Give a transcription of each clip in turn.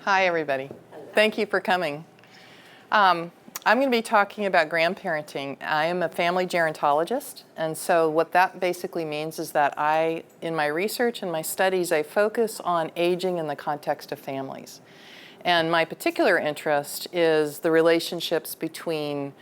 Hi, everybody. Thank you for coming. I'm going to be talking about grandparenting. I am a family gerontologist, and so what that basically means is that in my research and my studies, I focus on aging in the context of families. And my particular interest is the relationships between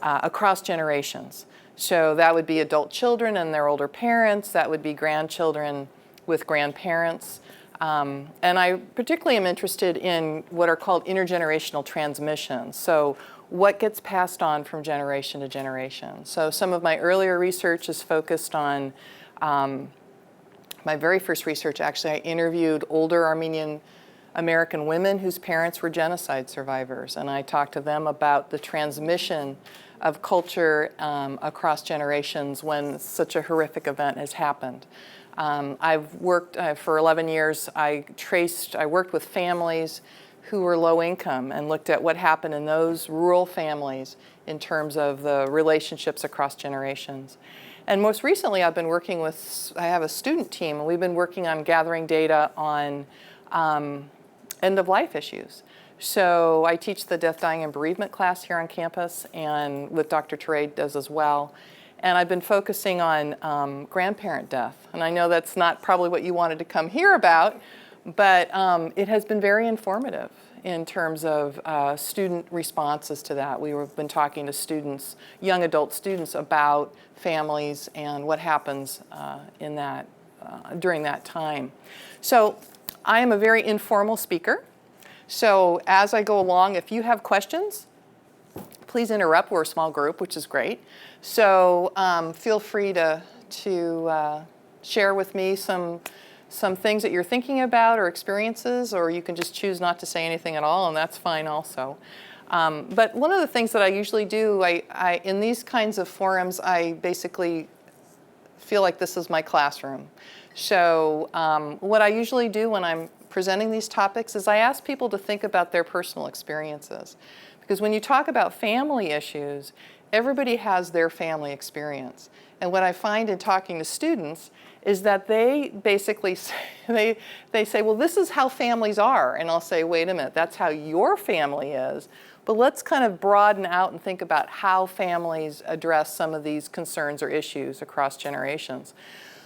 across generations. So that would be adult children and their older parents, that would be grandchildren with grandparents. And I particularly am interested in what are called intergenerational transmissions. So what gets passed on from generation to generation. So some of my earlier research is focused on, my very first research actually, I interviewed older Armenian American women whose parents were genocide survivors, and I talked to them about the transmission of culture across generations when such a horrific event has happened. I've worked for 11 years, I worked with families who were low income and looked at what happened in those rural families in terms of the relationships across generations. And most recently I've been working with, I have a student team, and we've been working on gathering data on end-of-life issues. So I teach the death, dying, and bereavement class here on campus, and with Dr. Cherished does as well. And I've been focusing on grandparent death. And I know that's not probably what you wanted to come hear about, but it has been very informative in terms of student responses to that. We've been talking to students, young adult students, about families and what happens in that, during that time. So I am a very informal speaker. So as I go along, if you have questions, please interrupt. We're a small group, which is great. So feel free to share with me some things that you're thinking about or experiences, or you can just choose not to say anything at all, and that's fine also. But one of the things that I usually do, in these kinds of forums, I basically feel like this is my classroom. So what I usually do when I'm presenting these topics is I ask people to think about their personal experiences. Because when you talk about family issues, everybody has their family experience. And what I find in talking to students is that they basically say, they say, well, this is how families are. And I'll say, wait a minute, that's how your family is. But let's kind of broaden out and think about how families address some of these concerns or issues across generations.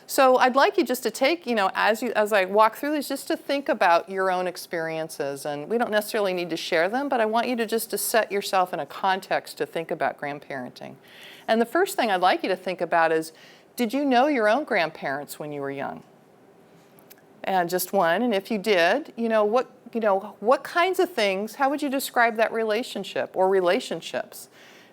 So I'd like you just to take, as I walk through this, just to think about your own experiences. And we don't necessarily need to share them, but I want you to just to set yourself in a context to think about grandparenting. And the first thing I'd like you to think about is, did you know your own grandparents when you were young? And just one, and if you did, what kinds of things, how would you describe that relationship or relationships?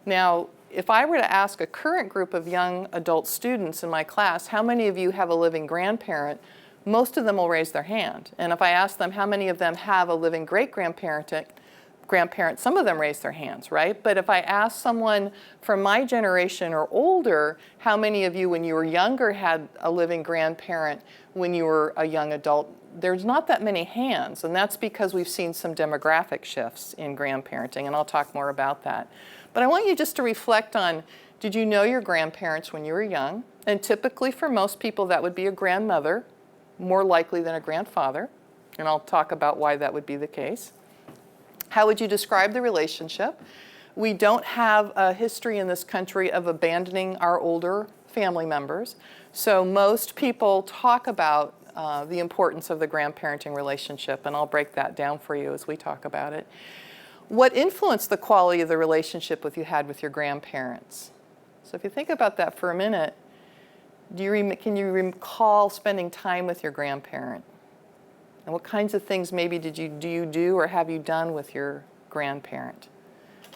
Now, if I were to ask a current group of young adult students in my class, how many of you have a living grandparent, most of them will raise their hand. And if I ask them how many of them have a living great-grandparent, some of them raise their hands, right? But if I ask someone from my generation or older, how many of you when you were younger had a living grandparent when you were a young adult, there's not that many hands. And that's because we've seen some demographic shifts in grandparenting, and I'll talk more about that. But I want you just to reflect on, did you know your grandparents when you were young? And typically for most people that would be a grandmother, more likely than a grandfather. And I'll talk about why that would be the case. How would you describe the relationship? We don't have a history in this country of abandoning our older family members. So most people talk about the importance of the grandparenting relationship, and I'll break that down for you as we talk about it. What influenced the quality of the relationship you had with your grandparents? So if you think about that for a minute, can you recall spending time with your grandparent? And what kinds of things maybe do you do or have you done with your grandparent?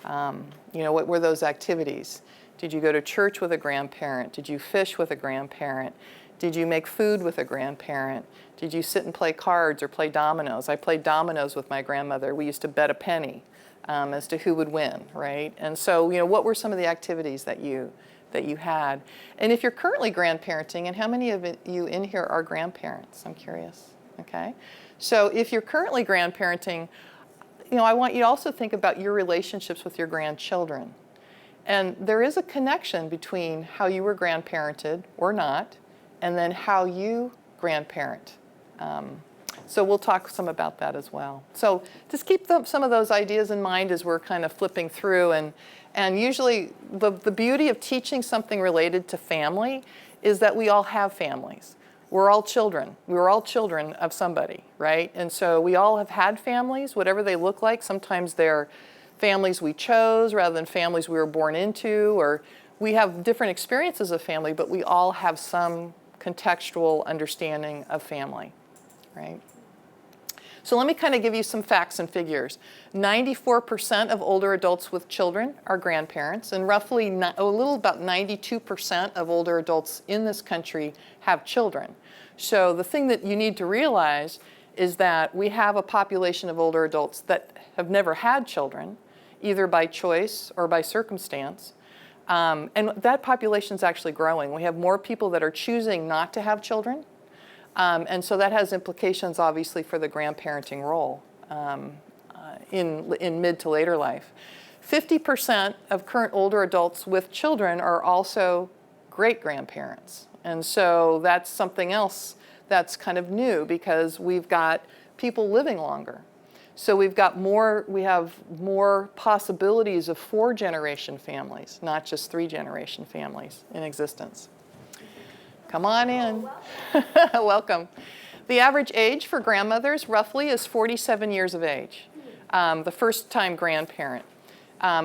What were those activities? Did you go to church with a grandparent? Did you fish with a grandparent? Did you make food with a grandparent? Did you sit and play cards or play dominoes? I played dominoes with my grandmother. We used to bet a penny as to who would win, right? And so, what were some of the activities that you had? And if you're currently grandparenting, and how many of you in here are grandparents? I'm curious. Okay, so if you're currently grandparenting, I want you to also think about your relationships with your grandchildren. And there is a connection between how you were grandparented or not, and then how you grandparent. So we'll talk some about that as well. So just keep some of those ideas in mind as we're kind of flipping through. And usually the beauty of teaching something related to family is that we all have families. We're all children. We're all children of somebody, right? And so we all have had families, whatever they look like. Sometimes they're families we chose rather than families we were born into, or we have different experiences of family, but we all have some contextual understanding of family, right? So let me kind of give you some facts and figures. 94% of older adults with children are grandparents, and roughly a little about 92% of older adults in this country have children. So the thing that you need to realize is that we have a population of older adults that have never had children, either by choice or by circumstance. And that population is actually growing. We have more people that are choosing not to have children. And so that has implications, obviously, for the grandparenting role in mid to later life. 50% of current older adults with children are also great-grandparents. And so that's something else that's kind of new because we've got people living longer. So we have more possibilities of 4-generation families, not just 3-generation families in existence. Come on in. Welcome. The average age for grandmothers roughly is 47 years of age, the first-time grandparent.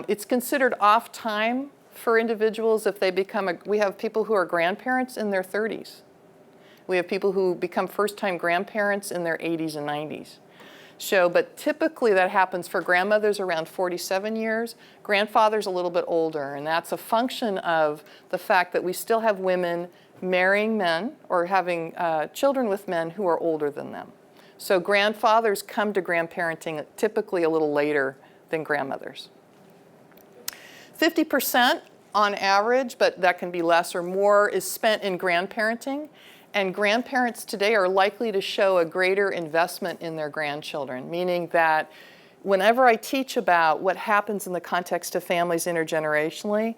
It's considered off time for individuals if they become we have people who are grandparents in their 30s. We have people who become first-time grandparents in their 80s and 90s. So, but typically that happens for grandmothers around 47 years, grandfathers a little bit older, and that's a function of the fact that we still have women marrying men or having children with men who are older than them. So grandfathers come to grandparenting typically a little later than grandmothers. 50% on average, but that can be less or more, is spent in grandparenting. And grandparents today are likely to show a greater investment in their grandchildren, meaning that whenever I teach about what happens in the context of families intergenerationally,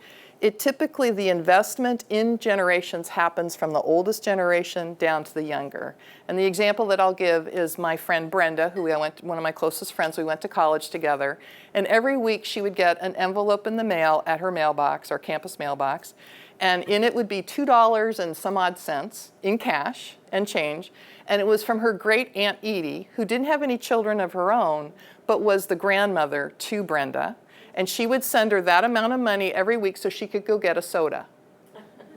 typically the investment in generations happens from the oldest generation down to the younger. And the example that I'll give is my friend Brenda, one of my closest friends, we went to college together. And every week she would get an envelope in the mail at her mailbox, our campus mailbox. And in it would be $2 and some odd cents in cash and change. And it was from her great Aunt Edie, who didn't have any children of her own, but was the grandmother to Brenda. And she would send her that amount of money every week so she could go get a soda.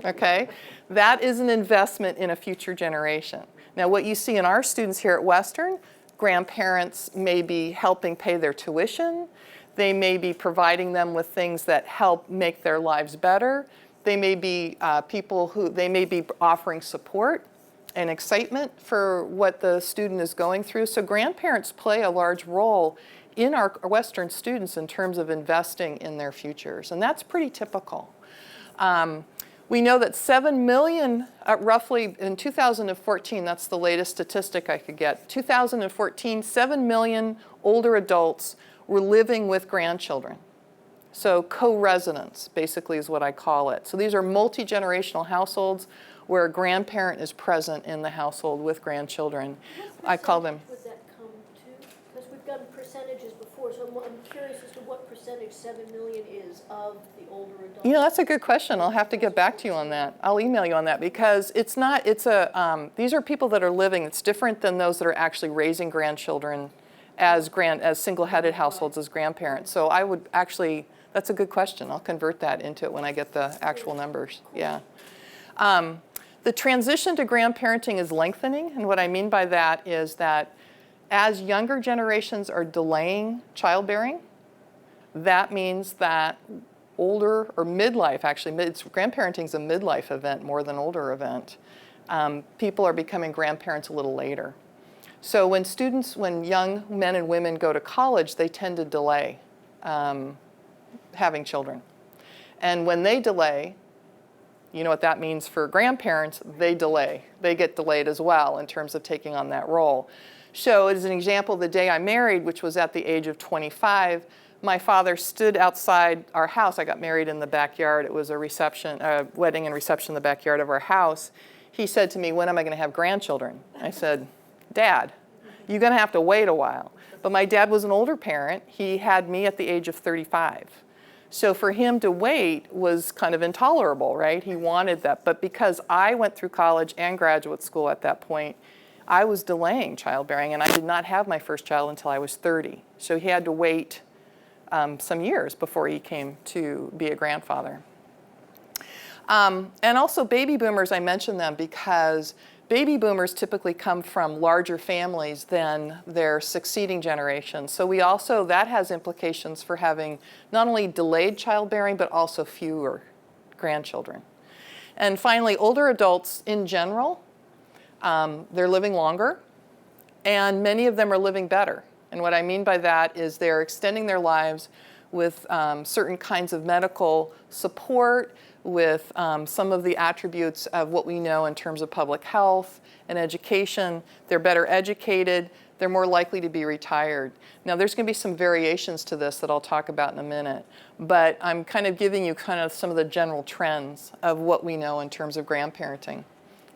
Okay? That is an investment in a future generation. Now, what you see in our students here at Western, grandparents may be helping pay their tuition. They may be providing them with things that help make their lives better. They may be they may be offering support and excitement for what the student is going through. So grandparents play a large role in our Western students in terms of investing in their futures, and that's pretty typical. We know that 7 million, roughly in 2014, that's the latest statistic I could get, 2014, 7 million older adults were living with grandchildren. So co-residence, basically, is what I call it. So these are multi-generational households where a grandparent is present in the household with grandchildren. I call them. Would that come to? Because we've done percentages before, so I'm curious as to what percentage 7 million is of the older adults. You know, that's a good question. I'll have to get back to you on that. I'll email you on that because it's not. These are people that are living. It's different than those that are actually raising grandchildren as single-headed households as grandparents. So I would actually. That's a good question. I'll convert that into it when I get the actual numbers. Yeah. The transition to grandparenting is lengthening, and what I mean by that is that as younger generations are delaying childbearing, that means that older or midlife, actually, grandparenting is a midlife event more than older event. People are becoming grandparents a little later. So when young men and women go to college, they tend to delay having children. And when they delay, you know what that means for grandparents, they delay. They get delayed as well in terms of taking on that role. So as an example, the day I married, which was at the age of 25, my father stood outside our house. I got married in the backyard. It was a wedding and reception in the backyard of our house. He said to me, "When am I going to have grandchildren?" I said, "Dad, You're going to have to wait a while. But my dad was an older parent. He had me at the age of 35. So for him to wait was kind of intolerable, right? He wanted that. But because I went through college and graduate school at that point, I was delaying childbearing, and I did not have my first child until I was 30. So he had to wait some years before he came to be a grandfather. And also baby boomers, I mention them because baby boomers typically come from larger families than their succeeding generations. So that has implications for having not only delayed childbearing, but also fewer grandchildren. And finally, older adults in general, they're living longer, and many of them are living better. And what I mean by that is they're extending their lives with certain kinds of medical support, with some of the attributes of what we know in terms of public health and education. They're better educated. They're more likely to be retired. Now, there's going to be some variations to this that I'll talk about in a minute, but I'm kind of giving you kind of some of the general trends of what we know in terms of grandparenting.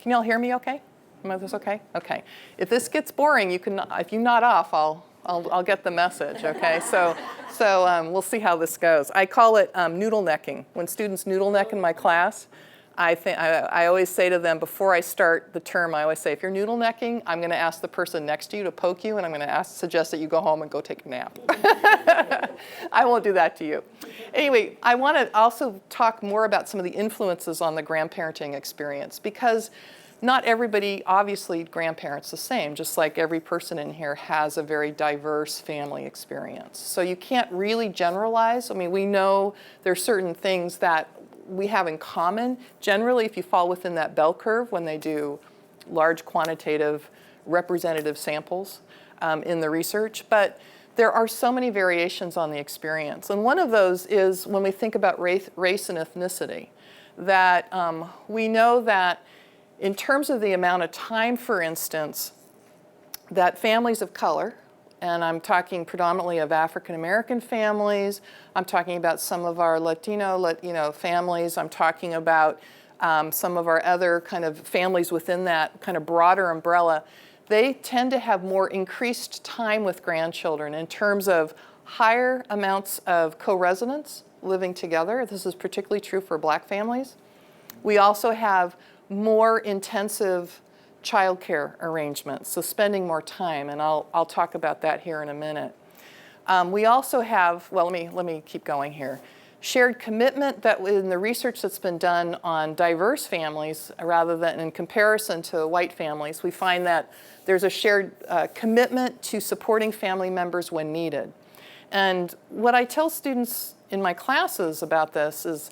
Can you all hear me okay? Is this okay? Okay. If this gets boring, if you nod off, I'll get the message, okay? So we'll see how this goes. I call it noodle necking. When students noodle neck in my class, I always say to them, before I start the term, I always say, if you're noodle necking, I'm going to ask the person next to you to poke you, and I'm going to suggest that you go home and go take a nap. I won't do that to you. Anyway, I want to also talk more about some of the influences on the grandparenting experience, because not everybody, obviously, grandparents the same, just like every person in here has a very diverse family experience. So you can't really generalize. I mean, we know there are certain things that we have in common. Generally, if you fall within that bell curve when they do large quantitative representative samples in the research, but there are so many variations on the experience. And one of those is when we think about race and ethnicity, that we know that in terms of the amount of time, for instance, that families of color, and I'm talking predominantly of African American families, I'm talking about some of our Latino families, I'm talking about some of our other kind of families within that kind of broader umbrella, they tend to have more increased time with grandchildren in terms of higher amounts of co-residence living together. This is particularly true for Black families. We also have more intensive childcare arrangements, so spending more time, and I'll talk about that here in a minute. We also have, well, let me keep going here. Shared commitment, that in the research that's been done on diverse families, rather than in comparison to white families, we find that there's a shared commitment to supporting family members when needed. And what I tell students in my classes about this is,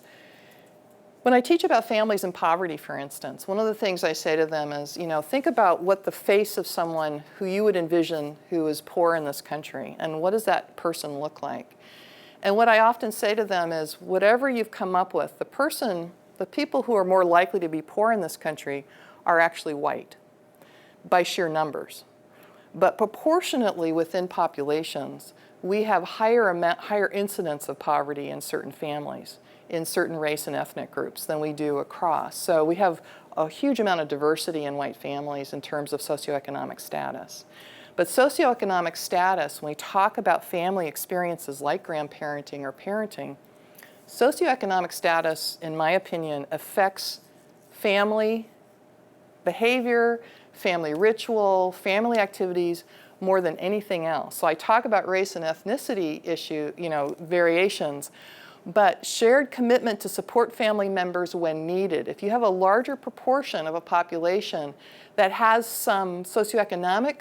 when I teach about families in poverty, for instance, one of the things I say to them is, think about what the face of someone who you would envision who is poor in this country, and what does that person look like? And what I often say to them is, whatever you've come up with, the people who are more likely to be poor in this country are actually white by sheer numbers. But proportionately within populations, we have higher incidence of poverty in certain families, in certain race and ethnic groups than we do across. So we have a huge amount of diversity in white families in terms of socioeconomic status. But socioeconomic status, when we talk about family experiences like grandparenting or parenting, socioeconomic status, in my opinion, affects family behavior, family ritual, family activities more than anything else. So I talk about race and ethnicity variations, but shared commitment to support family members when needed. If you have a larger proportion of a population that has some socioeconomic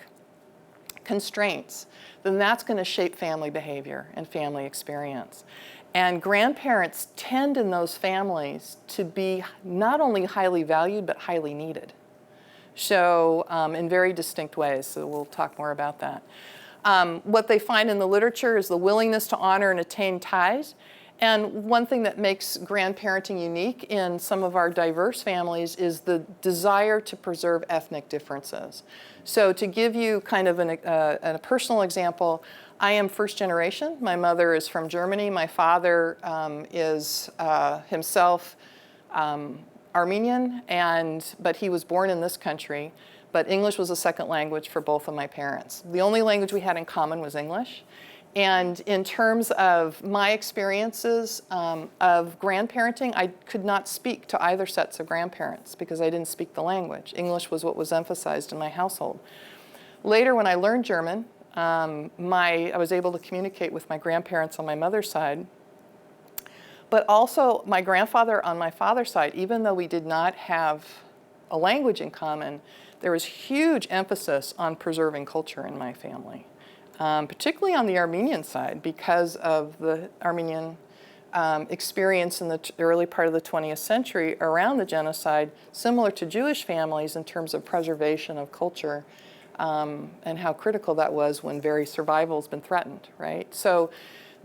constraints, then that's going to shape family behavior and family experience. And grandparents tend in those families to be not only highly valued, but highly needed. So in very distinct ways, so we'll talk more about that. What they find in the literature is the willingness to honor and attain ties. And one thing that makes grandparenting unique in some of our diverse families is the desire to preserve ethnic differences. So to give you kind of a personal example, I am first generation. My mother is from Germany. My father is himself Armenian, but he was born in this country. but English was a second language for both of my parents. The only language we had in common was English. And in terms of my experiences of grandparenting, I could not speak to either sets of grandparents because I didn't speak the language. English was what was emphasized in my household. Later, when I learned German, I was able to communicate with my grandparents on my mother's side. But also my grandfather on my father's side, even though we did not have a language in common, there was huge emphasis on preserving culture in my family. Particularly on the Armenian side, because of the Armenian experience in the early part of the 20th century around the genocide, similar to Jewish families in terms of preservation of culture and how critical that was when very survival has been threatened, right? So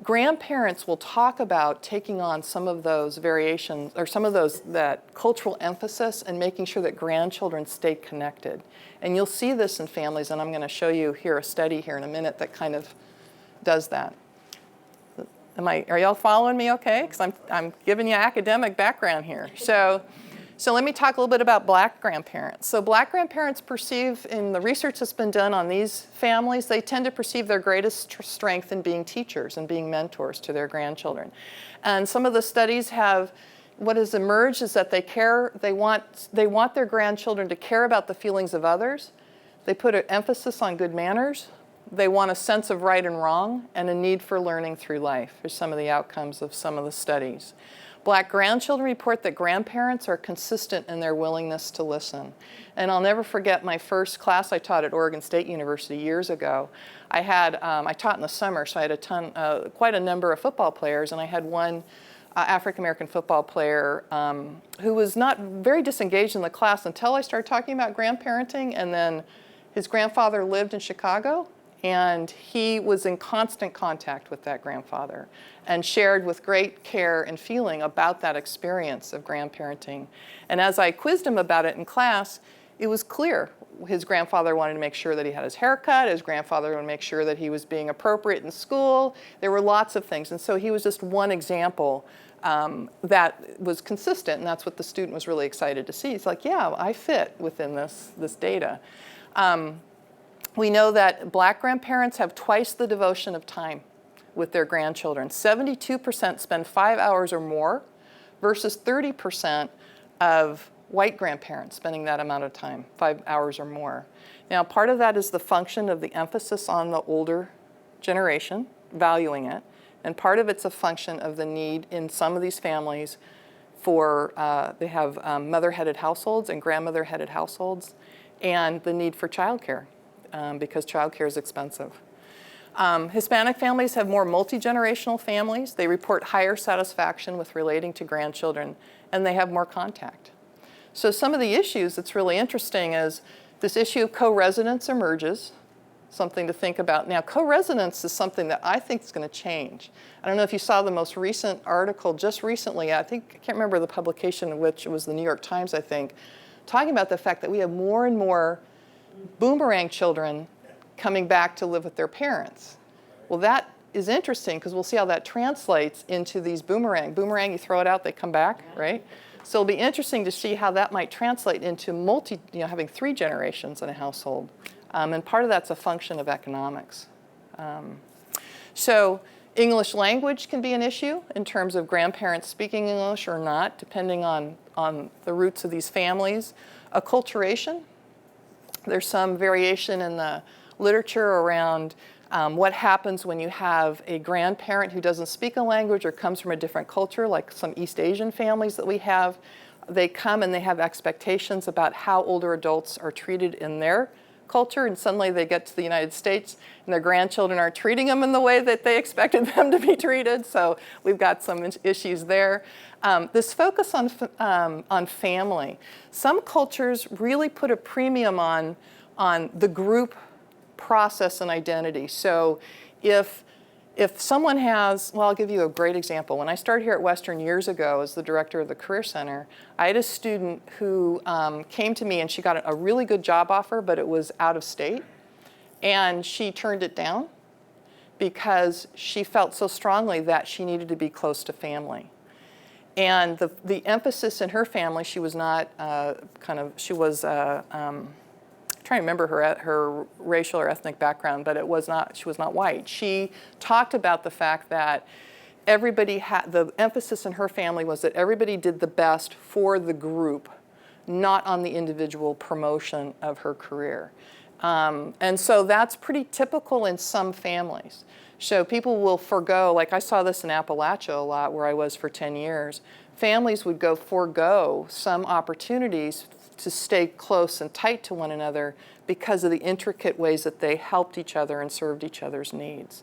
grandparents will talk about taking on some of those variations or some of that cultural emphasis and making sure that grandchildren stay connected. And you'll see this in families, and I'm going to show you here a study here in a minute that kind of does that. Are y'all following me okay? Because I'm giving you academic background here. So let me talk a little bit about Black grandparents. So Black grandparents perceive, in the research that's been done on these families, they tend to perceive their greatest strength in being teachers and being mentors to their grandchildren. And some of the studies what has emerged is that they want their grandchildren to care about the feelings of others. They put an emphasis on good manners. They want a sense of right and wrong and a need for learning through life are some of the outcomes of some of the studies. Black grandchildren report that grandparents are consistent in their willingness to listen. And I'll never forget my first class I taught at Oregon State University years ago. I taught in the summer, so I had quite a number of football players, and I had one African-American football player who was not very disengaged in the class until I started talking about grandparenting, and then his grandfather lived in Chicago, and he was in constant contact with that grandfather and shared with great care and feeling about that experience of grandparenting. And as I quizzed him about it in class, it was clear. His grandfather wanted to make sure that he had his hair cut. His grandfather wanted to make sure that he was being appropriate in school. There were lots of things. And so he was just one example that was consistent, and that's what the student was really excited to see. He's like, yeah, I fit within this data. We know that Black grandparents have twice the devotion of time with their grandchildren. 72% spend 5 hours or more versus 30% of white grandparents spending that amount of time, 5 hours or more. Now, part of that is the function of the emphasis on the older generation, valuing it, and part of it's a function of the need in some of these families for, they have mother-headed households and grandmother-headed households, and the need for childcare because childcare is expensive. Hispanic families have more multi-generational families. They report higher satisfaction with relating to grandchildren, and they have more contact. So some of the issues that's really interesting is this issue of co-residence emerges, something to think about. Now, co-residence is something that I think is going to change. I don't know if you saw the most recent article just recently, I can't remember the publication, which was the New York Times, I think, talking about the fact that we have more and more boomerang children coming back to live with their parents. Well, that is interesting because we'll see how that translates into these boomerang. Boomerang, you throw it out, they come back, right? So it'll be interesting to see how that might translate into having 3 generations in a household. And part of that's a function of economics. So English language can be an issue in terms of grandparents speaking English or not, depending on the roots of these families. Acculturation. There's some variation in the literature around what happens when you have a grandparent who doesn't speak a language or comes from a different culture, like some East Asian families that we have. They come and they have expectations about how older adults are treated in their culture, and suddenly they get to the United States and their grandchildren are treating them in the way that they expected them to be treated. So we've got some issues there. This focus on family. Some cultures really put a premium on the group process and identity. So if someone has, well, I'll give you a great example. When I started here at Western years ago as the director of the Career Center, I had a student who came to me and she got a really good job offer, but it was out of state. And she turned it down because she felt so strongly that she needed to be close to family. And the emphasis in her family, she was not trying to remember her racial or ethnic background, but she was not white. She talked about the fact that everybody had, the emphasis in her family was that everybody did the best for the group, not on the individual promotion of her career. And so that's pretty typical in some families. So people will forego, like I saw this in Appalachia a lot where I was for 10 years, families would forego some opportunities to stay close and tight to one another because of the intricate ways that they helped each other and served each other's needs.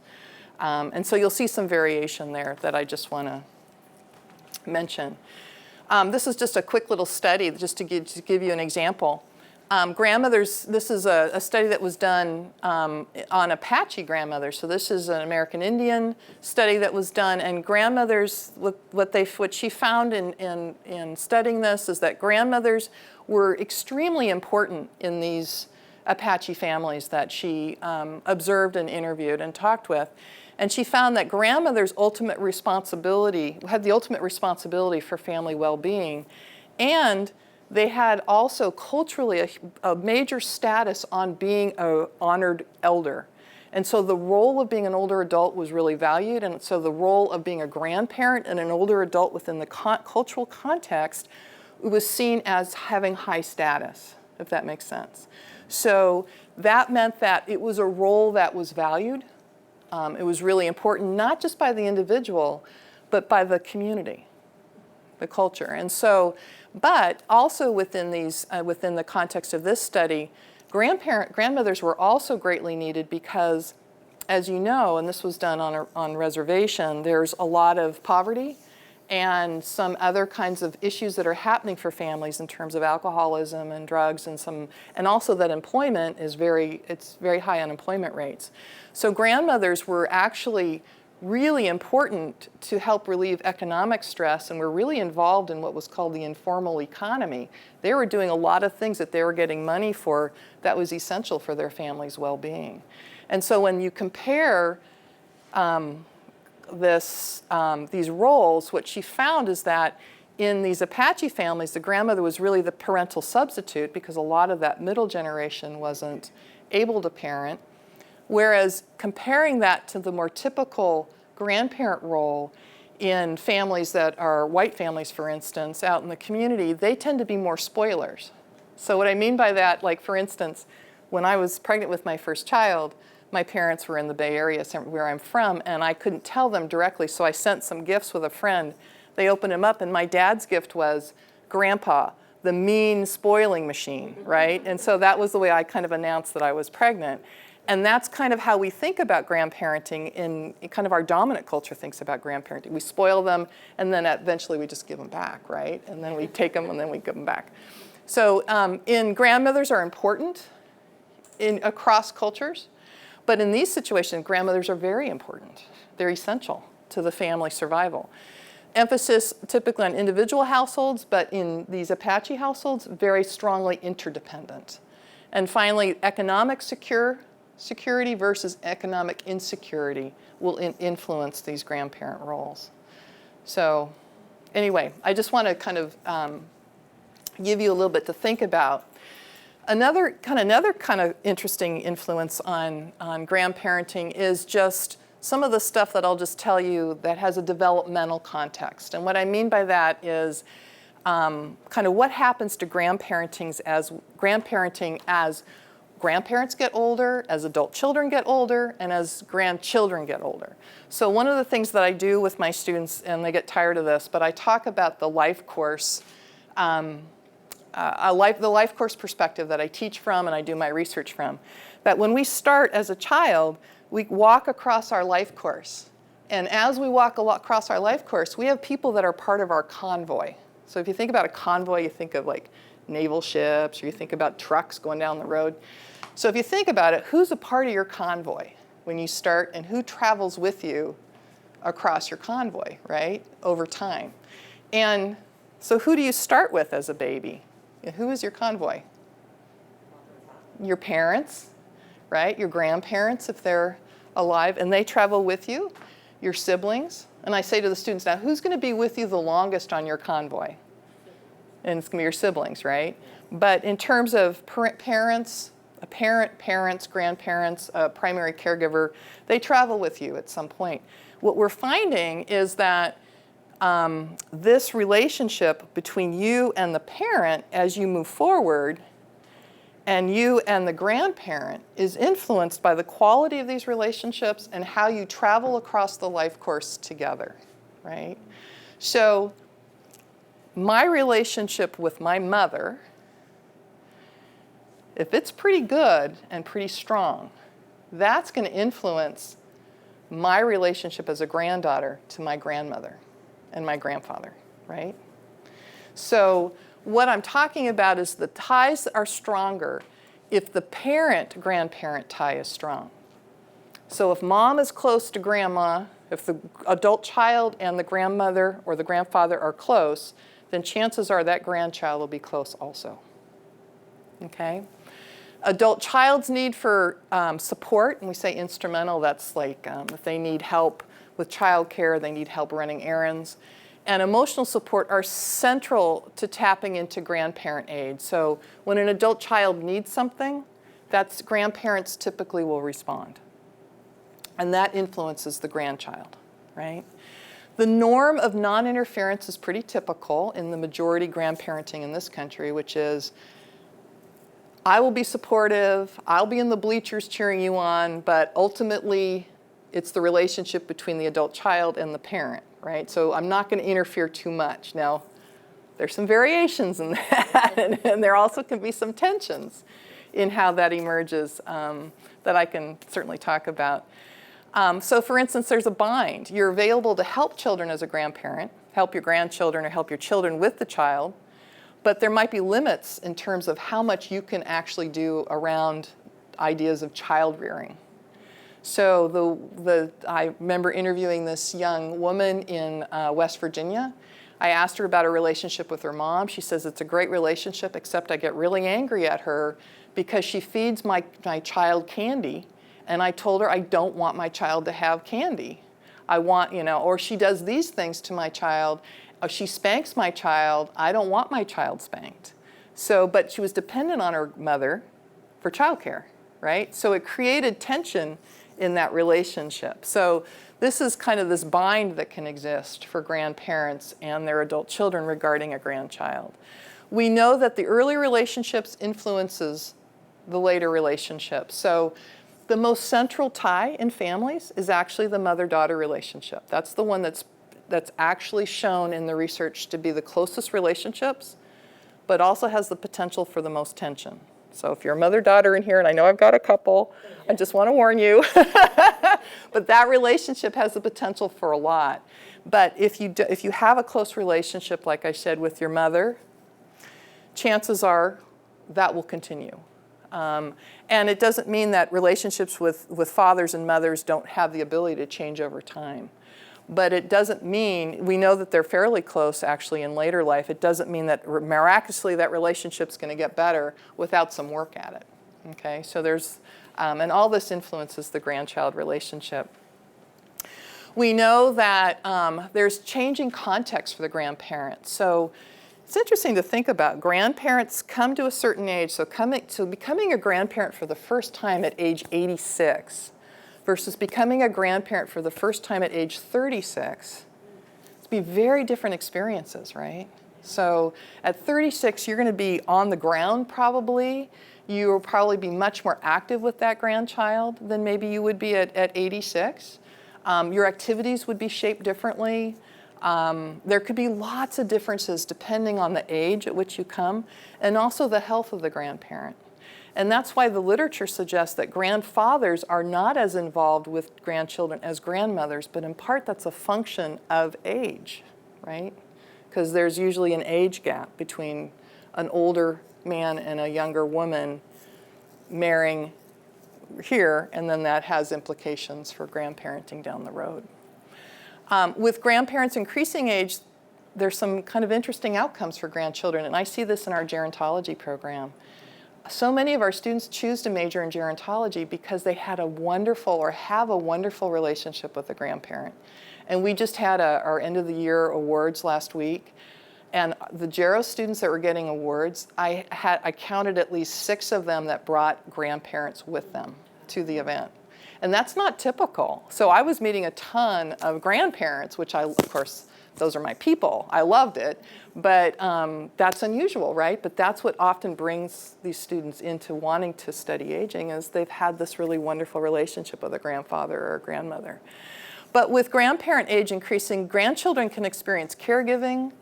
And so you'll see some variation there that I just want to mention. This is just a quick little study just to give you an example. Grandmothers, this is a study that was done on Apache grandmothers. So this is an American Indian study that was done, and grandmothers, what she found in studying this is that grandmothers were extremely important in these Apache families that she observed and interviewed and talked with. And she found that grandmothers' ultimate responsibility, had the ultimate responsibility for family well-being, and they had also culturally a major status on being an honored elder. And so the role of being an older adult was really valued, and so the role of being a grandparent and an older adult within the cultural context was seen as having high status, if that makes sense. So that meant that it was a role that was valued. It was really important, not just by the individual, but by the community, the culture. And so, but also within the context of this study, grandmothers were also greatly needed because, as you know, and this was done on reservation, there's a lot of poverty and some other kinds of issues that are happening for families in terms of alcoholism and drugs and also that employment is very high unemployment rates. So grandmothers were actually really important to help relieve economic stress and were really involved in what was called the informal economy. They were doing a lot of things that they were getting money for that was essential for their family's well-being. And so when you compare these roles, what she found is that in these Apache families, the grandmother was really the parental substitute because a lot of that middle generation wasn't able to parent. Whereas comparing that to the more typical grandparent role in families that are white families, for instance, out in the community, they tend to be more spoilers. So what I mean by that, like for instance, when I was pregnant with my first child, my parents were in the Bay Area, where I'm from, and I couldn't tell them directly, so I sent some gifts with a friend. They opened them up, and my dad's gift was Grandpa, the mean spoiling machine, right? And so that was the way I kind of announced that I was pregnant. And that's kind of how we think about grandparenting in kind of our dominant culture thinks about grandparenting. We spoil them, and then eventually we just give them back, right? And then we take them, and then we give them back. So grandmothers are important across cultures. But in these situations, grandmothers are very important. They're essential to the family survival. Emphasis typically on individual households, but in these Apache households, very strongly interdependent. And finally, economic security versus economic insecurity will influence these grandparent roles. So anyway, I just want to kind of give you a little bit to think about. Another kind of interesting influence on grandparenting is just some of the stuff that I'll just tell you that has a developmental context. And what I mean by that is kind of what happens to grandparenting as grandparents get older, as adult children get older, and as grandchildren get older. So one of the things that I do with my students, and they get tired of this, but I talk about the Lifecourse the Lifecourse perspective that I teach from and I do my research from, that when we start as a child, we walk across our life course. And as we walk across our life course, we have people that are part of our convoy. So if you think about a convoy, you think of like naval ships, or you think about trucks going down the road. So if you think about it, who's a part of your convoy when you start, and who travels with you across your convoy, right, over time? And so who do you start with as a baby? Who is your convoy? Your parents, right? Your grandparents, if they're alive, and they travel with you. Your siblings. And I say to the students, now, who's going to be with you the longest on your convoy? And it's going to be your siblings, right? But in terms of parents, a parent, parents, grandparents, a primary caregiver, they travel with you at some point. What we're finding is that this relationship between you and the parent as you move forward and you and the grandparent is influenced by the quality of these relationships and how you travel across the life course together, right? So my relationship with my mother, if it's pretty good and pretty strong, that's going to influence my relationship as a granddaughter to my grandmother and my grandfather, right? So what I'm talking about is the ties are stronger if the parent-grandparent tie is strong. So if mom is close to grandma, if the adult child and the grandmother or the grandfather are close, then chances are that grandchild will be close also, okay? Adult child's need for support, and we say instrumental, that's like if they need help with childcare, they need help running errands. And emotional support are central to tapping into grandparent aid. So when an adult child needs something, that's grandparents typically will respond. And that influences the grandchild, right? The norm of non-interference is pretty typical in the majority grandparenting in this country, which is I will be supportive, I'll be in the bleachers cheering you on, but ultimately it's the relationship between the adult child and the parent, right? So I'm not going to interfere too much. Now, there's some variations in that, and there also can be some tensions in how that emerges that I can certainly talk about. So for instance, there's a bind. You're available to help children as a grandparent, help your grandchildren or help your children with the child, but there might be limits in terms of how much you can actually do around ideas of child rearing. So I remember interviewing this young woman in West Virginia. I asked her about her relationship with her mom. She says it's a great relationship, except I get really angry at her because she feeds my child candy, and I told her I don't want my child to have candy. I want, or she does these things to my child. She spanks my child. I don't want my child spanked. So, but she was dependent on her mother for childcare, right? So it created tension in that relationship. So this is kind of this bind that can exist for grandparents and their adult children regarding a grandchild. We know that the early relationships influences the later relationships. So the most central tie in families is actually the mother-daughter relationship. That's the one that's actually shown in the research to be the closest relationships, but also has the potential for the most tension. So if you're a mother-daughter in here, and I know I've got a couple, I just want to warn you, but that relationship has the potential for a lot. But if you have a close relationship, like I said, with your mother, chances are that will continue. And it doesn't mean that relationships with fathers and mothers don't have the ability to change over time. But it doesn't mean, we know that they're fairly close actually in later life. It doesn't mean that miraculously that relationship's going to get better without some work at it. Okay, so there's, and all this influences the grandchild relationship. We know that there's changing context for the grandparents. So it's interesting to think about. Grandparents come to a certain age, so becoming a grandparent for the first time at age 86 versus becoming a grandparent for the first time at age 36, it's be very different experiences, right? So at 36, you're going to be on the ground probably. You will probably be much more active with that grandchild than maybe you would be at 86. Your activities would be shaped differently. There could be lots of differences depending on the age at which you come and also the health of the grandparent. And that's why the literature suggests that grandfathers are not as involved with grandchildren as grandmothers, but in part that's a function of age, right? Because there's usually an age gap between an older man and a younger woman marrying here, and then that has implications for grandparenting down the road. With grandparents increasing age, there's some kind of interesting outcomes for grandchildren, and I see this in our gerontology program. So many of our students choose to major in gerontology because they had a wonderful or have a wonderful relationship with a grandparent. And we just had our end of the year awards last week. And the Gero students that were getting awards, I counted at least 6 of them that brought grandparents with them to the event. And that's not typical. So I was meeting a ton of grandparents, which of course, those are my people. I loved it. But that's unusual, right? But that's what often brings these students into wanting to study aging, is they've had this really wonderful relationship with a grandfather or a grandmother. But with grandparent age increasing, grandchildren can experience caregiving.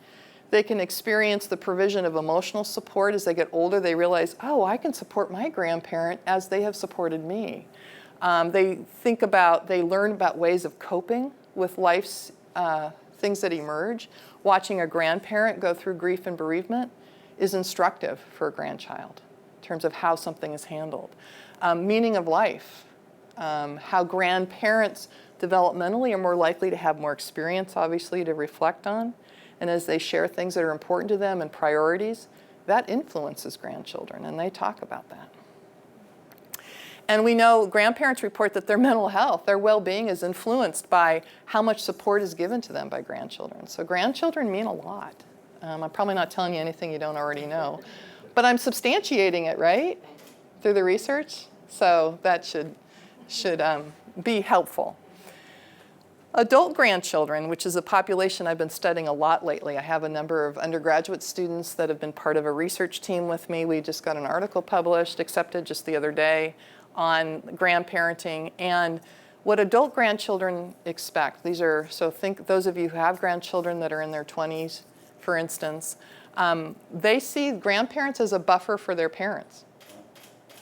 They can experience the provision of emotional support. As they get older, they realize, oh, I can support my grandparent as they have supported me. They learn about ways of coping with life's things that emerge. Watching a grandparent go through grief and bereavement is instructive for a grandchild in terms of how something is handled. Meaning of life, how grandparents developmentally are more likely to have more experience, obviously, to reflect on. And as they share things that are important to them and priorities, that influences grandchildren, and they talk about that. And we know grandparents report that their mental health, their well-being is influenced by how much support is given to them by grandchildren. So grandchildren mean a lot. I'm probably not telling you anything you don't already know, but I'm substantiating it, right, through the research. So that should be helpful. Adult grandchildren, which is a population I've been studying a lot lately. I have a number of undergraduate students that have been part of a research team with me. We just got an article published, accepted just the other day, on grandparenting and what adult grandchildren expect. Think those of you who have grandchildren that are in their 20s, for instance, they see grandparents as a buffer for their parents.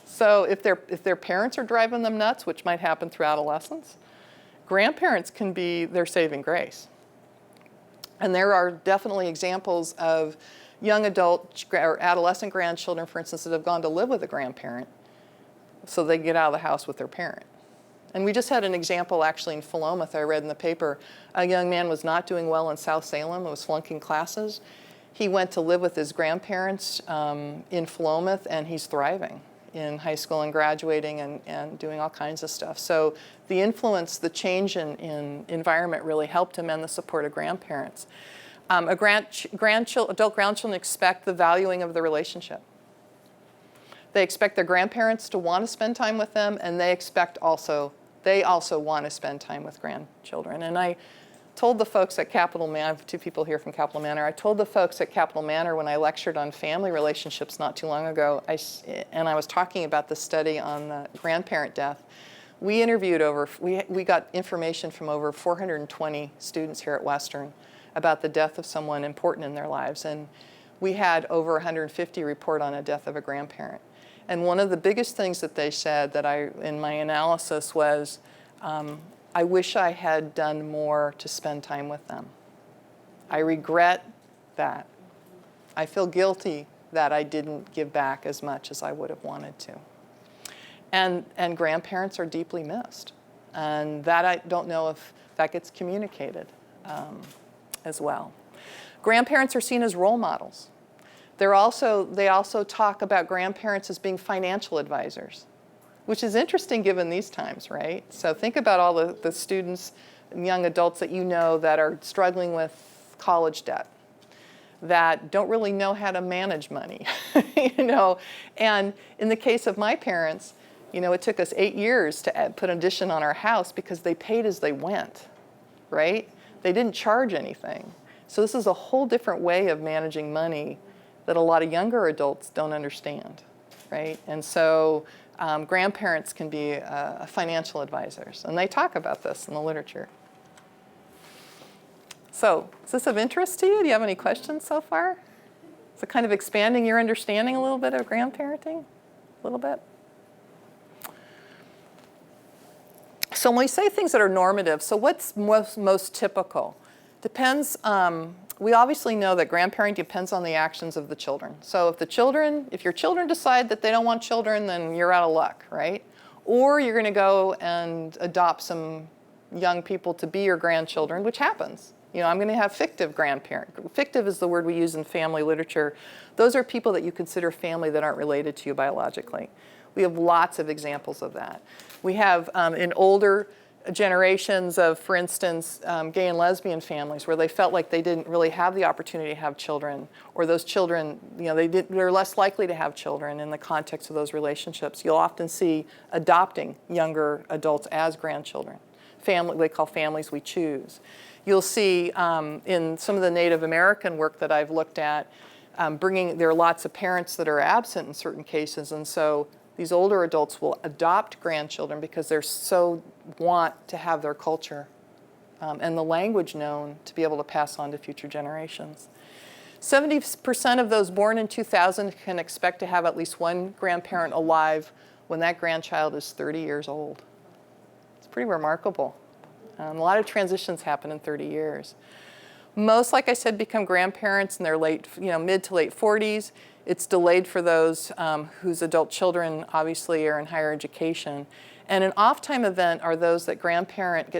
So if their parents are driving them nuts, which might happen through adolescence, grandparents can be their saving grace. And there are definitely examples of young adult or adolescent grandchildren, for instance, that have gone to live with a grandparent so they get out of the house with their parent. And we just had an example actually in Philomath I read in the paper. A young man was not doing well in South Salem, was flunking classes. He went to live with his grandparents in Philomath, and he's thriving in high school and graduating and doing all kinds of stuff. So the influence, the change in environment really helped him, and the support of grandparents. Adult grandchildren expect the valuing of the relationship. They expect their grandparents to want to spend time with them, and they also want to spend time with grandchildren. And I told the folks at Capitol Manor, I have 2 people here from Capitol Manor, I told the folks at Capitol Manor when I lectured on family relationships not too long ago, and I was talking about the study on the grandparent death, we got information from over 420 students here at Western about the death of someone important in their lives, and we had over 150 report on a death of a grandparent. And one of the biggest things that they said in my analysis was, I wish I had done more to spend time with them. I regret that. I feel guilty that I didn't give back as much as I would have wanted to. And grandparents are deeply missed. And that I don't know if that gets communicated as well. Grandparents are seen as role models. They also talk about grandparents as being financial advisors, which is interesting given these times, right? So think about all the students and young adults that you know that are struggling with college debt, that don't really know how to manage money, And in the case of my parents, it took us 8 years to put an addition on our house because they paid as they went, right? They didn't charge anything. So this is a whole different way of managing money that a lot of younger adults don't understand, right? And so grandparents can be financial advisors, and they talk about this in the literature. So is this of interest to you? Do you have any questions so far? Is it kind of expanding your understanding a little bit of grandparenting? A little bit? So when we say things that are normative, so what's most typical? Depends. We obviously know that grandparenting depends on the actions of the children. So if your children decide that they don't want children, then you're out of luck, right? Or you're going to go and adopt some young people to be your grandchildren, which happens. I'm going to have fictive grandparent. Fictive is the word we use in family literature. Those are people that you consider family that aren't related to you biologically. We have lots of examples of that. We have in older generations of, for instance, gay and lesbian families where they felt like they didn't really have the opportunity to have children, or those children, they're less likely to have children in the context of those relationships. You'll often see adopting younger adults as grandchildren. They call families we choose. You'll see in some of the Native American work that I've looked at, there are lots of parents that are absent in certain cases, and so these older adults will adopt grandchildren because they're so want to have their culture and the language known to be able to pass on to future generations. 70% of those born in 2000 can expect to have at least one grandparent alive when that grandchild is 30 years old. It's pretty remarkable. A lot of transitions happen in 30 years. Most, like I said, become grandparents in their mid to late 40s. It's delayed for those whose adult children obviously are in higher education. And an off-time event are those that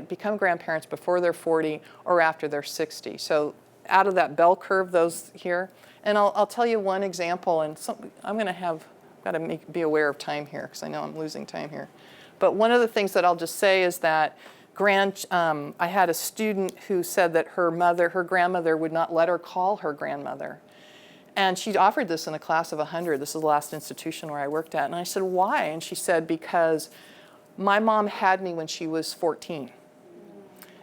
become grandparents before they're 40 or after they're 60. So out of that bell curve, those here. And I'll tell you one example, and I'm going to be aware of time here because I know I'm losing time here. But one of the things that I'll just say is that I had a student who said that her grandmother would not let her call her grandmother. And she offered this in a class of 100. This is the last institution where I worked at. And I said, why? And she said, because my mom had me when she was 14.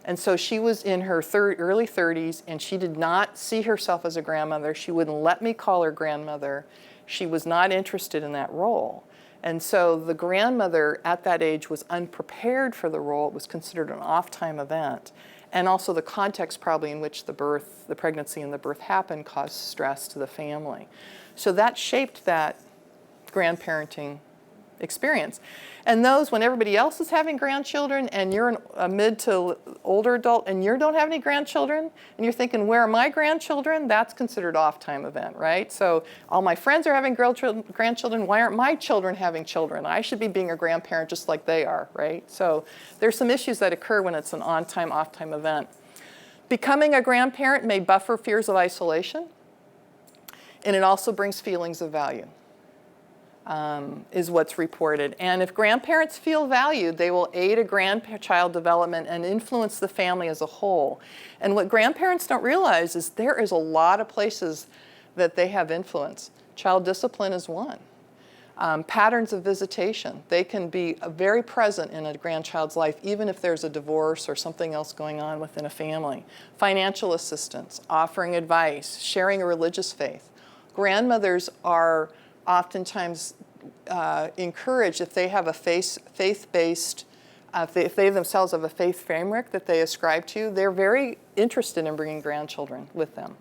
And so she was in her early 30s, and she did not see herself as a grandmother. She wouldn't let me call her grandmother. She was not interested in that role. And so the grandmother at that age was unprepared for the role. It was considered an off-time event. And also the context probably in which the pregnancy and the birth happened caused stress to the family. So that shaped that grandparenting experience. And those, when everybody else is having grandchildren and you're a mid to older adult and you don't have any grandchildren, and you're thinking, where are my grandchildren? That's considered off-time event, right? So all my friends are having grandchildren. Why aren't my children having children? I should be being a grandparent just like they are, right? So there's some issues that occur when it's an on-time, off-time event. Becoming a grandparent may buffer fears of isolation, and it also brings feelings of value. Is what's reported. And if grandparents feel valued, they will aid a grandchild development and influence the family as a whole. And what grandparents don't realize is there is a lot of places that they have influence. Child discipline is one. Patterns of visitation. They can be very present in a grandchild's life, even if there's a divorce or something else going on within a family. Financial assistance, offering advice, sharing a religious faith. Grandmothers are oftentimes encouraged, if they have a faith-based, if they themselves have a faith framework that they ascribe to, they're very interested in bringing grandchildren with them.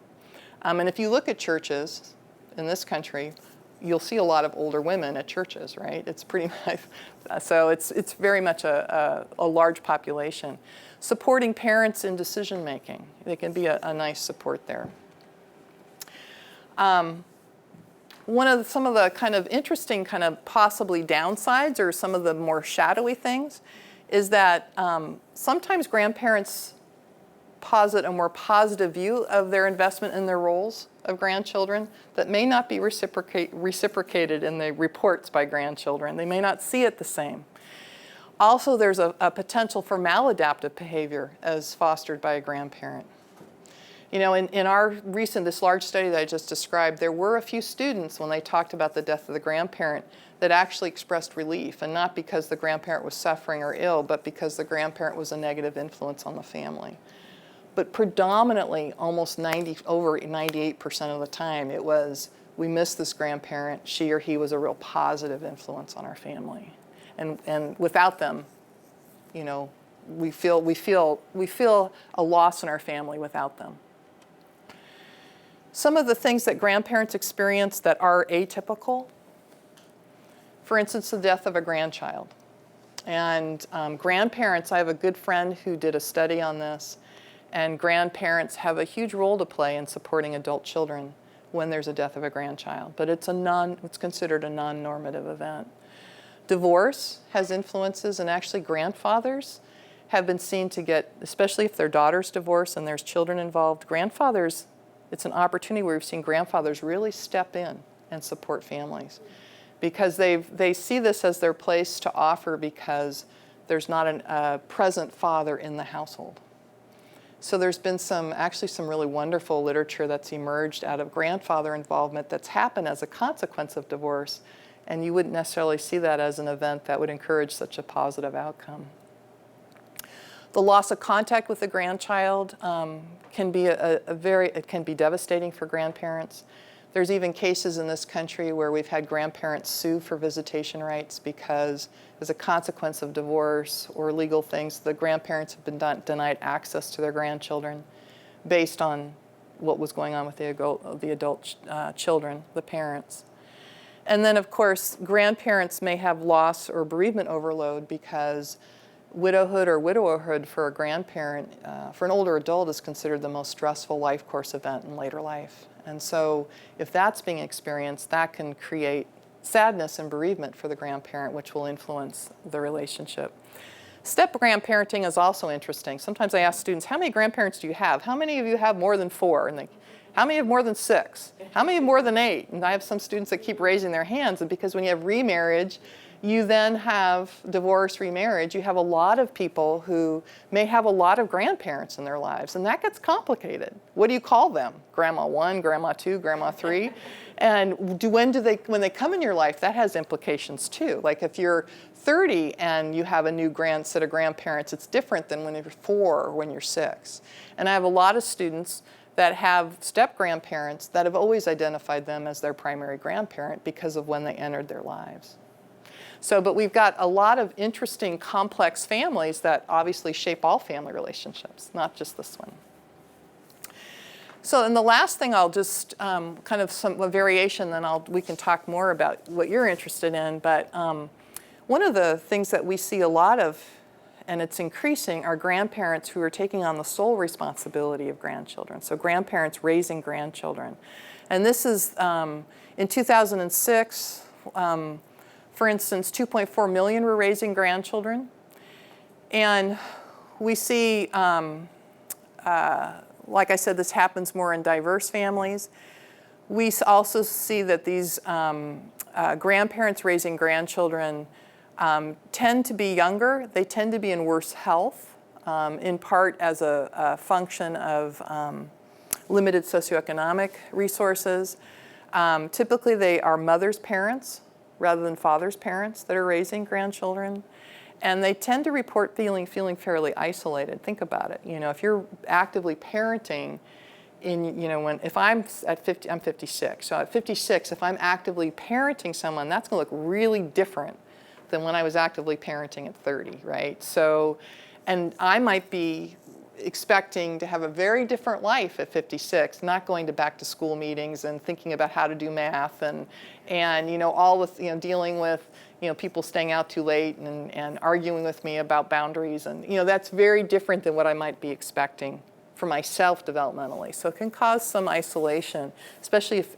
And if you look at churches in this country, you'll see a lot of older women at churches, right? It's pretty much, so it's very much a large population. Supporting parents in decision making. They can be a nice support there. Some of the kind of interesting kind of possibly downsides or some of the more shadowy things is that sometimes grandparents posit a more positive view of their investment in their roles of grandchildren that may not be reciprocated in the reports by grandchildren. They may not see it the same. Also, there's a potential for maladaptive behavior as fostered by a grandparent. You know, in this large study that I just described, there were a few students when they talked about the death of the grandparent that actually expressed relief, and not because the grandparent was suffering or ill, but because the grandparent was a negative influence on the family. But predominantly, almost over 98% of the time, it was, we miss this grandparent, she or he was a real positive influence on our family. And without them, you know, we feel a loss in our family without them. Some of the things that grandparents experience that are atypical, for instance, the death of a grandchild. And grandparents, I have a good friend who did a study on this, and grandparents have a huge role to play in supporting adult children when there's a death of a grandchild, but it's considered a non-normative event. Divorce has influences, and actually grandfathers have been seen to get, especially if their daughter's divorced and there's children involved, grandfathers, it's an opportunity where we've seen grandfathers really step in and support families because they see this as their place to offer because there's not a present father in the household. So there's been actually some really wonderful literature that's emerged out of grandfather involvement that's happened as a consequence of divorce, and you wouldn't necessarily see that as an event that would encourage such a positive outcome. The loss of contact with the grandchild can be it can be devastating for grandparents. There's even cases in this country where we've had grandparents sue for visitation rights because as a consequence of divorce or legal things, the grandparents have been denied access to their grandchildren based on what was going on with the adult children, the parents. And then, of course, grandparents may have loss or bereavement overload because widowhood or widowerhood for a grandparent, for an older adult, is considered the most stressful life course event in later life. And so if that's being experienced, that can create sadness and bereavement for the grandparent, which will influence the relationship. Step grandparenting is also interesting. Sometimes I ask students, how many grandparents do you have? How many of you have more than 4? And how many have more than 6? How many have more than 8? And I have some students that keep raising their hands, and because when you have remarriage, you then have divorce, remarriage, you have a lot of people who may have a lot of grandparents in their lives, and that gets complicated. What do you call them? Grandma 1, Grandma 2, Grandma 3? And when they come in your life, that has implications too. Like if you're 30 and you have a new set of grandparents, it's different than when you're 4 or when you're 6. And I have a lot of students that have step-grandparents that have always identified them as their primary grandparent because of when they entered their lives. So, but we've got a lot of interesting, complex families that obviously shape all family relationships, not just this one. So, and the last thing I'll just kind of a variation, then we can talk more about what you're interested in. But one of the things that we see a lot of, and it's increasing, are grandparents who are taking on the sole responsibility of grandchildren. So grandparents raising grandchildren. And this is, in 2006, for instance, 2.4 million were raising grandchildren. And we see, like I said, this happens more in diverse families. We also see that these grandparents raising grandchildren tend to be younger. They tend to be in worse health, in part as a function of limited socioeconomic resources. Typically, they are mother's parents rather than father's parents that are raising grandchildren. And they tend to report feeling fairly isolated. Think about it. You know, if you're actively parenting, if I'm at 50, I'm 56. So at 56, if I'm actively parenting someone, that's going to look really different than when I was actively parenting at 30, right? So, and I might be expecting to have a very different life at 56, not going to back to school meetings and thinking about how to do math and all with, dealing with, people staying out too late and arguing with me about boundaries. And, that's very different than what I might be expecting for myself developmentally. So it can cause some isolation, especially if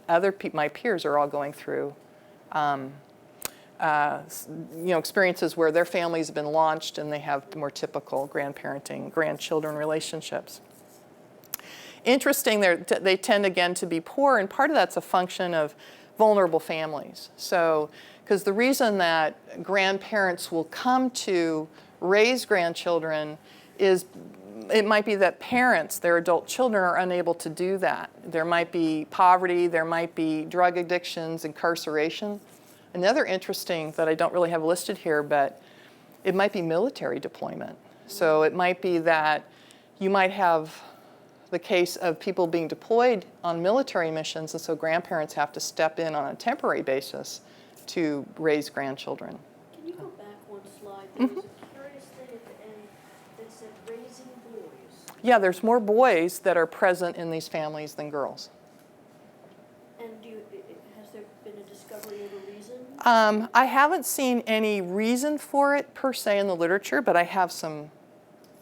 my peers are all going through experiences where their families have been launched and they have more typical grandparenting, grandchildren relationships. Interesting, they tend again to be poor, and part of that's a function of vulnerable families. So, because the reason that grandparents will come to raise grandchildren is it might be that parents, their adult children, are unable to do that. There might be poverty, there might be drug addictions, incarceration. Another interesting that I don't really have listed here, but it might be military deployment. So it might be that you might have the case of people being deployed on military missions, and so grandparents have to step in on a temporary basis to raise grandchildren. Can you go back one slide? There was a curious thing at the end that said raising boys. Yeah, there's more boys that are present in these families than girls. And has there been a discovery of a reason? I haven't seen any reason for it per se in the literature, but I have some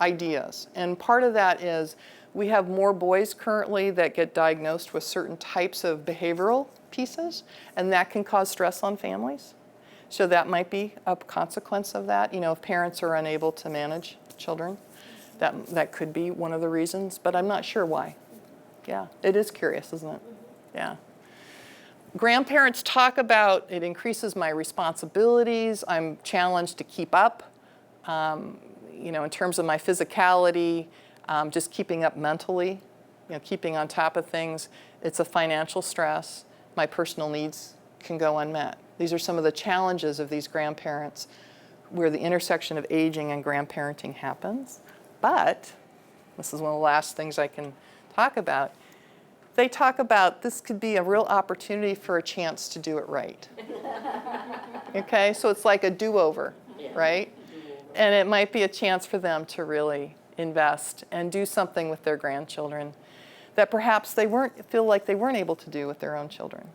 ideas. And part of that is we have more boys currently that get diagnosed with certain types of behavioral pieces, and that can cause stress on families. So that might be a consequence of that. If parents are unable to manage children, that could be one of the reasons, but I'm not sure why. Yeah, it is curious, isn't it? Yeah. Grandparents talk about it increases my responsibilities. I'm challenged to keep up in terms of my physicality, just keeping up mentally, keeping on top of things. It's a financial stress. My personal needs can go unmet. These are some of the challenges of these grandparents where the intersection of aging and grandparenting happens. But, this is one of the last things I can talk about, they talk about this could be a real opportunity for a chance to do it right. Okay, so it's like a do-over, right? And it might be a chance for them to really invest and do something with their grandchildren that perhaps they feel like they weren't able to do with their own children.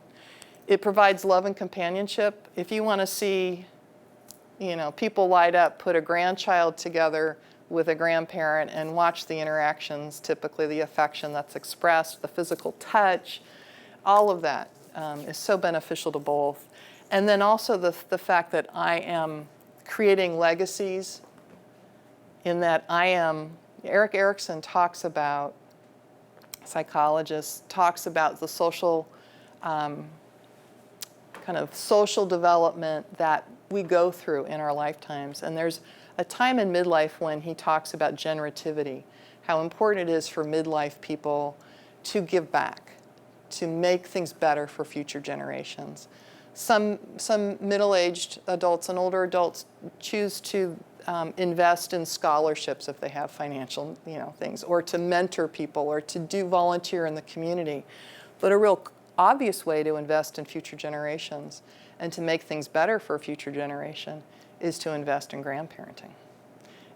It provides love and companionship. If you want to see, people light up, put a grandchild together with a grandparent and watch the interactions, typically the affection that's expressed, the physical touch, all of that is so beneficial to both. And then also the fact that I am creating legacies in that Erik Erikson talks about, psychologist, talks about the social, kind of social development that we go through in our lifetimes. And there's a time in midlife when he talks about generativity, how important it is for midlife people to give back, to make things better for future generations. Some middle-aged adults and older adults choose to invest in scholarships if they have financial things, or to mentor people, or to do volunteer in the community. But a real obvious way to invest in future generations and to make things better for a future generation is to invest in grandparenting.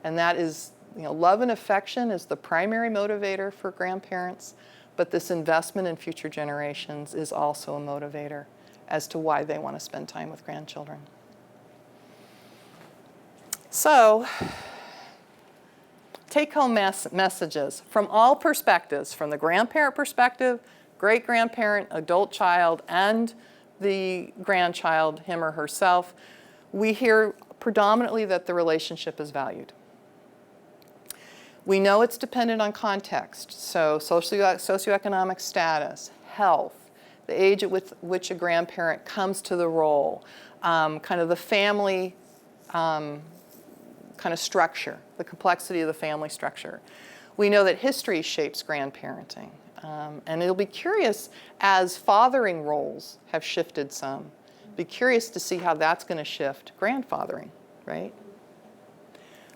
And that is, love and affection is the primary motivator for grandparents, but this investment in future generations is also a motivator as to why they want to spend time with grandchildren. So, take-home messages from all perspectives, from the grandparent perspective, great-grandparent, adult child, and the grandchild, him or herself. We hear predominantly that the relationship is valued. We know it's dependent on context, so socioeconomic status, health, the age at which a grandparent comes to the role, kind of the family kind of structure, the complexity of the family structure. We know that history shapes grandparenting, and it'll be curious as fathering roles have shifted some. Be curious to see how that's going to shift grandfathering, right?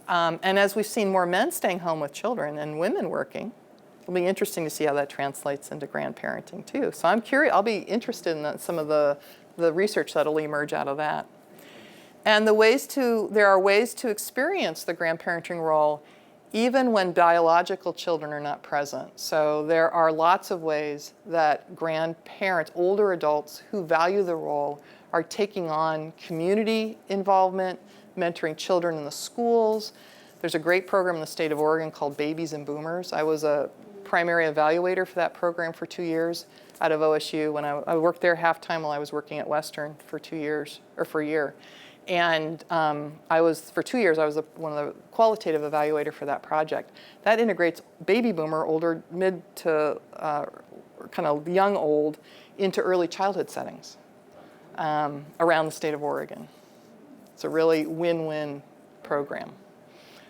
And as we've seen more men staying home with children and women working, it'll be interesting to see how that translates into grandparenting too. So I'm curious, I'll be interested in some of the research that'll emerge out of that. And there are ways to experience the grandparenting role even when biological children are not present. So there are lots of ways that grandparents, older adults who value the role, are taking on community involvement, mentoring children in the schools. There's a great program in the state of Oregon called Babies and Boomers. I was a primary evaluator for that program for 2 years out of OSU. When I worked there half-time while I was working at Western for 2 years, or for a year. And for 2 years, I was one of the qualitative evaluator for that project. That integrates baby boomer, older, mid to kind of young old, into early childhood settings around the state of Oregon. It's a really win-win program.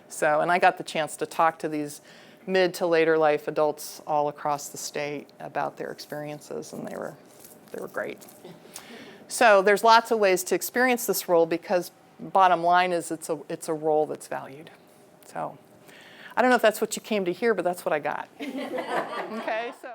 So, and I got the chance to talk to these mid to later life adults all across the state about their experiences, and they were great. So there's lots of ways to experience this role because bottom line is it's a role that's valued. So I don't know if that's what you came to hear, but that's what I got. Okay, so.